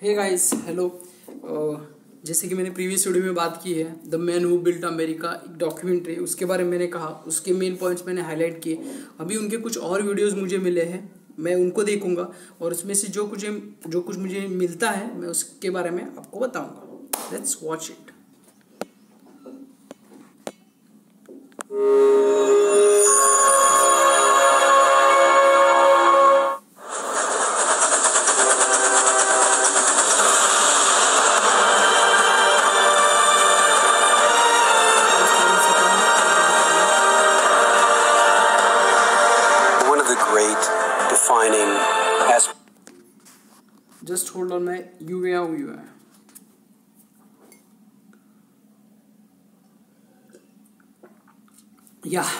Hey guys hello. जैसे कि मैंने प्रीवियस वीडियो में बात की है the man who built America, एक डॉक्यूमेंट्री, उसके बारे में मैंने कहा, उसके मेन पॉइंट्स मैंने हाईलाइट किए। अभी उनके कुछ और वीडियोस मुझे मिले हैं, मैं उनको देखूंगा और उसमें से जो कुछ मुझे मिलता है मैं उसके बारे में आपको बताऊंगा। Let's watch it. Defining aspect. Just hold on, मैं UA Yeah,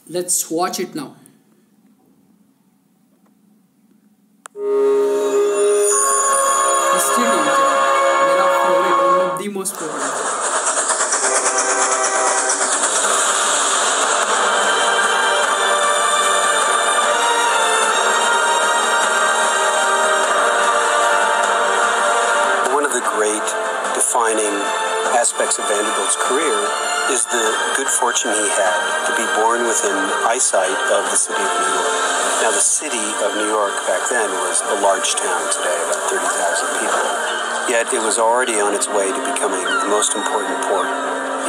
let's watch it now. History teacher, मेरा favorite, one of the most favorite. Defining aspects of Vanderbilt's career is the good fortune he had to be born within eyesight of the city of New York. Now, the city of New York back then was a large town, today about 30,000 people, yet it was already on its way to becoming the most important port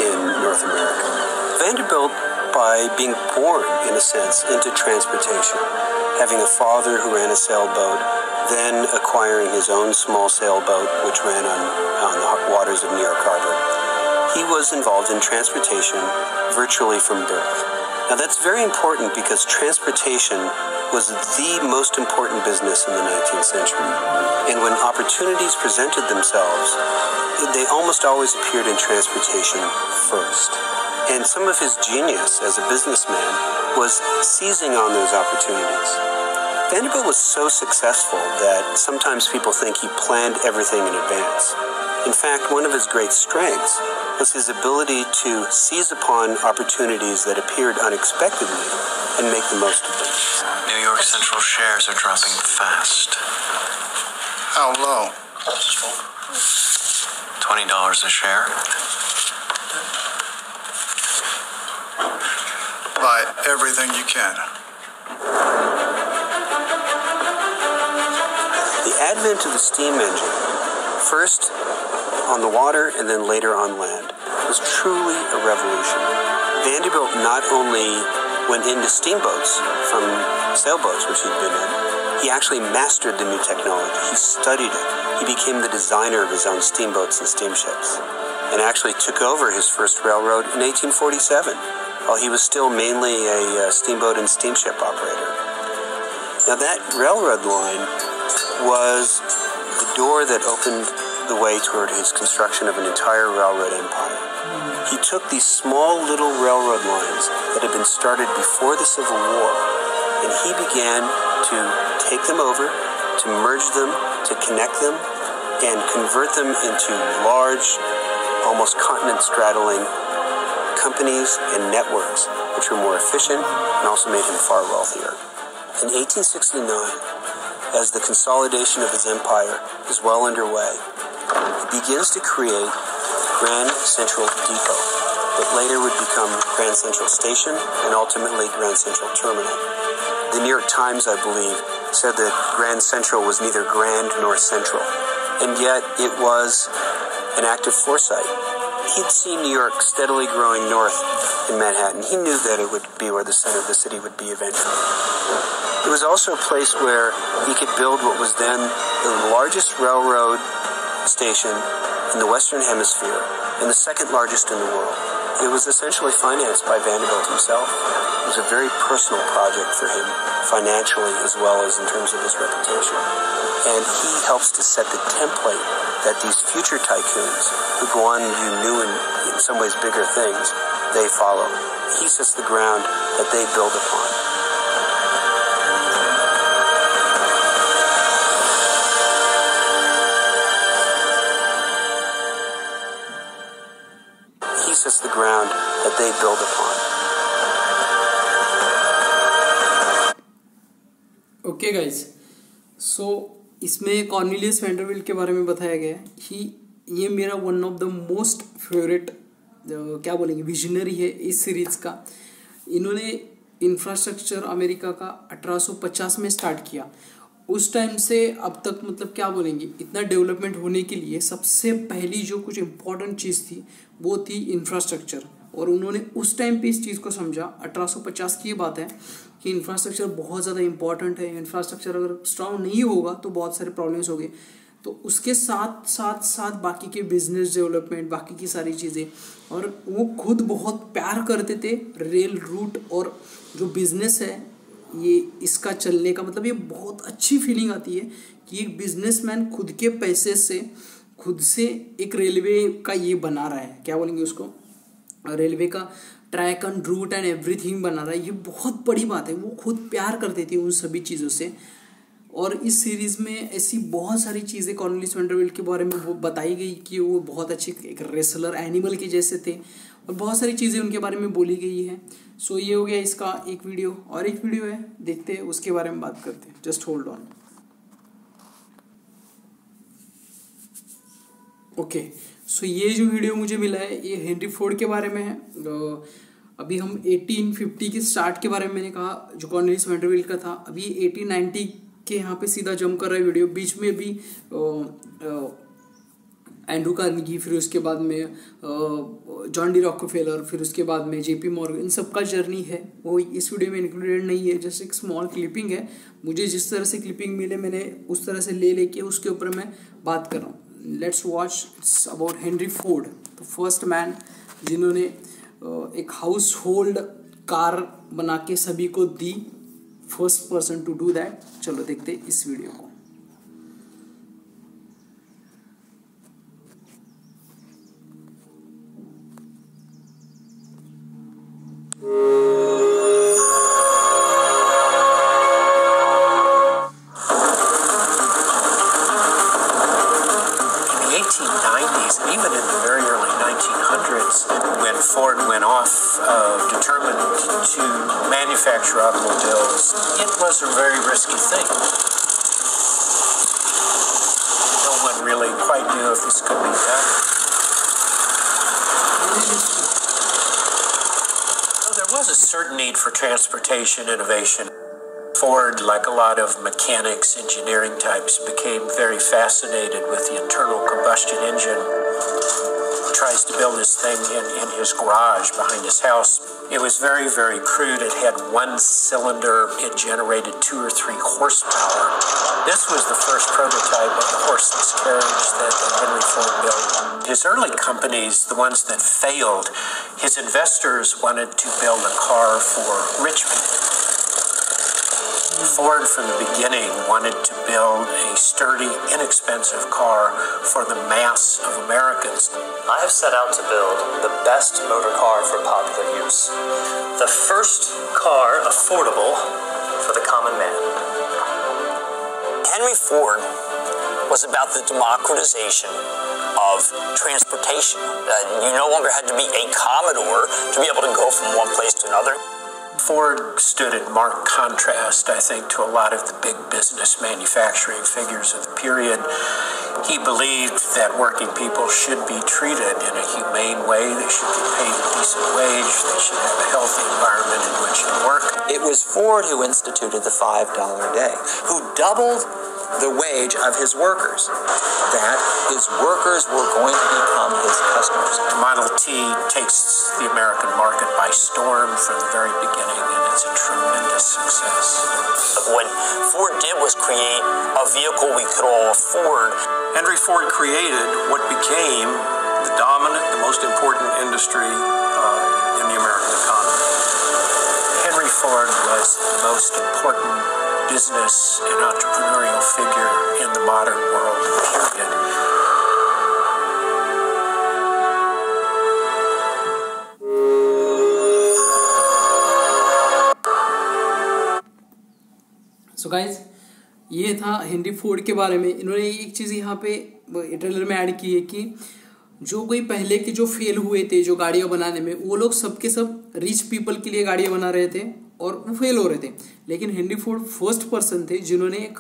in North America. Vanderbilt, by being born, in a sense, into transportation, having a father who ran a sailboat, then acquiring his own small sailboat, which ran on the waters of New York Harbor. He was involved in transportation virtually from birth. Now that's very important because transportation was the most important business in the 19th century. And when opportunities presented themselves, they almost always appeared in transportation first. And some of his genius as a businessman was seizing on those opportunities. Vanderbilt was so successful that sometimes people think he planned everything in advance. In fact, one of his great strengths was his ability to seize upon opportunities that appeared unexpectedly and make the most of them. New York Central shares are dropping fast. How low? $20 a share. Buy everything you can. The advent of the steam engine, first on the water and then later on land, was truly a revolution. Vanderbilt not only went into steamboats from sailboats, which he'd been in, he actually mastered the new technology. He studied it. He became the designer of his own steamboats and steamships, and actually took over his first railroad in 1847, while he was still mainly a steamboat and steamship operator. Now that railroad line was the door that opened the way toward his construction of an entire railroad empire. He took these small little railroad lines that had been started before the Civil War, and he began to take them over, to merge them, to connect them, and convert them into large, almost continent-straddling companies and networks, which were more efficient and also made him far wealthier. In 1869, as the consolidation of his empire is well underway, he begins to create Grand Central Depot, that later would become Grand Central Station and ultimately Grand Central Terminal. The New York Times, I believe, said that Grand Central was neither grand nor central, and yet it was an act of foresight. He'd seen New York steadily growing north in Manhattan. He knew that it would be where the center of the city would be eventually. It was also a place where he could build what was then the largest railroad station in the Western Hemisphere and the second largest in the world. It was essentially financed by Vanderbilt himself. It was a very personal project for him, financially as well as in terms of his reputation. And he helps to set the template that these future tycoons who go on and do new and in some ways bigger things, they follow. He sets the ground that they build upon. Is the ground that they build upon. Okay guys, so इसमें Cornelius Vanderbilt के बारे में बताया गया है कि ये मेरा one of the most favourite क्या बोलेंगे विजनरी है इस सीरीज़ का। इन्होंने इंफ्रास्ट्रक्चर अमेरिका का 1850 में स्टार्ट किया। उस टाइम से अब तक मतलब क्या बोलेंगे इतना डेवलपमेंट होने के लिए सबसे पहली जो कुछ इम्पोर्टेंट चीज़ थी वो थी इंफ्रास्ट्रक्चर, और उन्होंने उस टाइम पे इस चीज़ को समझा। 1850 की ये बात है कि इंफ्रास्ट्रक्चर बहुत ज़्यादा इंपॉर्टेंट है। इंफ्रास्ट्रक्चर अगर स्ट्रांग नहीं होगा तो बहुत सारे प्रॉब्लम्स होंगे। तो उसके साथ साथ साथ बाकी के बिजनेस डेवलपमेंट, बाकी की सारी चीज़ें, और वो खुद बहुत प्यार करते थे रेल रूट और जो बिज़नेस है ये इसका चलने का। मतलब ये बहुत अच्छी फीलिंग आती है कि एक बिजनेसमैन खुद के पैसे से खुद से एक रेलवे का ये बना रहा है, क्या बोलेंगे उसको, रेलवे का track and route and everything बना रहा है। ये बहुत बड़ी बात है। वो खुद प्यार करते थे उन सभी चीज़ों से। और इस सीरीज़ में ऐसी बहुत सारी चीज़ें कॉर्नेलियस वैंडरबिल्ट के बारे में वो बताई गई कि वो बहुत अच्छे एक रेसलर एनिमल के जैसे थे, और बहुत सारी चीज़ें उनके बारे में बोली गई है। सो ये हो गया इसका एक वीडियो, और एक वीडियो है देखते हैं उसके बारे में बात करते हैं। Just hold on. ओके, सो ये जो वीडियो मुझे मिला है ये हेनरी फोर्ड के बारे में है। अभी हम 1850 के स्टार्ट के बारे में मैंने कहा जो कॉर्नेलियस वैंडरबिल्ट का था। अभी 1890 के यहाँ पे सीधा जंप कर रहा है वीडियो। बीच में भी एंड्रू कार्नेगी, फिर उसके बाद में जॉन डी रॉकफेलर, फिर उसके बाद में जेपी मॉर्गन, इन सब का जर्नी है वो इस वीडियो में इंक्लूडेड नहीं है। जस्ट एक स्मॉल क्लिपिंग है। मुझे जिस तरह से क्लिपिंग मिले मैंने उस तरह से ले लेके उसके ऊपर मैं बात कर रहा हूँ। Let's watch. It's about Henry Ford, the first man जिन्होंने एक हाउस होल्ड कार बना के सभी को दी। First person to do that. चलो देखते इस वीडियो को। Ford went off determined to manufacture automobiles. It was a very risky thing. No one really quite knew if this could be done. So there was a certain need for transportation innovation. Ford, like a lot of mechanics, engineering types, became very fascinated with the internal combustion engine. Tries to build this thing in his garage behind his house. It was very, very crude. It had one cylinder. It generated 2 or 3 horsepower. This was the first prototype of the horseless carriage that Henry Ford built. His early companies, the ones that failed, his investors wanted to build a car for rich people. Ford, from the beginning, wanted to build a sturdy, inexpensive car for the mass of Americans. I have set out to build the best motor car for popular use. The first car affordable for the common man. Henry Ford was about the democratization of transportation. You no longer had to be a Commodore to be able to go from one place to another. Ford stood in marked contrast, I think, to a lot of the big business manufacturing figures of the period. He believed that working people should be treated in a humane way. They should be paid a decent wage. They should have a healthy environment in which to work. It was Ford who instituted the $5 a day, who doubled the wage of his workers, that his workers were going to become his customers. The Model T takes the American market by storm from the very beginning, and it's a tremendous success. What Ford did was create a vehicle we could all afford. Henry Ford created what became the dominant, the most important industry in the American economy. Henry Ford was the most important business and entrepreneurial figure in the modern world, period. So guys, ये था Henry Ford के बारे में। इन्होंने एक चीज़ यहाँ पे trailer में ऐड की है कि जो कोई पहले के जो फेल हुए थे जो गाड़ियाँ बनाने में, वो लोग सबके सब रिच पीपल के लिए गाड़ियाँ बना रहे थे और वो फेल हो रहे थे। लेकिन हेनरी फोर्ड फर्स्ट पर्सन थे जिन्होंने एक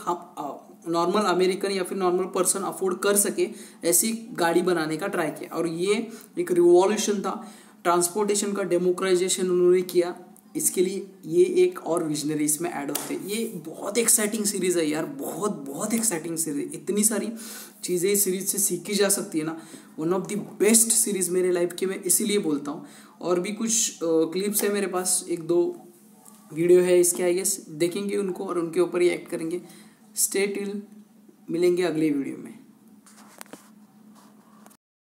नॉर्मल अमेरिकन या फिर नॉर्मल पर्सन अफोर्ड कर सके ऐसी गाड़ी बनाने का ट्राई किया। और ये एक रिवॉल्यूशन था, ट्रांसपोर्टेशन का डेमोक्राइजेशन उन्होंने किया। इसके लिए ये एक और विजनरी इसमें ऐड होते हैं। ये बहुत एक्साइटिंग सीरीज़ है यार, बहुत बहुत एक्साइटिंग सीरीज। इतनी सारी चीज़ें इस सीरीज से सीखी जा सकती है ना। One of the best series मेरे लाइफ की, मैं इसीलिए बोलता हूँ। और भी कुछ क्लिप्स है मेरे पास, 1-2 वीडियो है इसके, आई गेस देखेंगे उनको और उनके ऊपर ही एक्ट करेंगे। स्टे टिल, मिलेंगे अगले वीडियो में।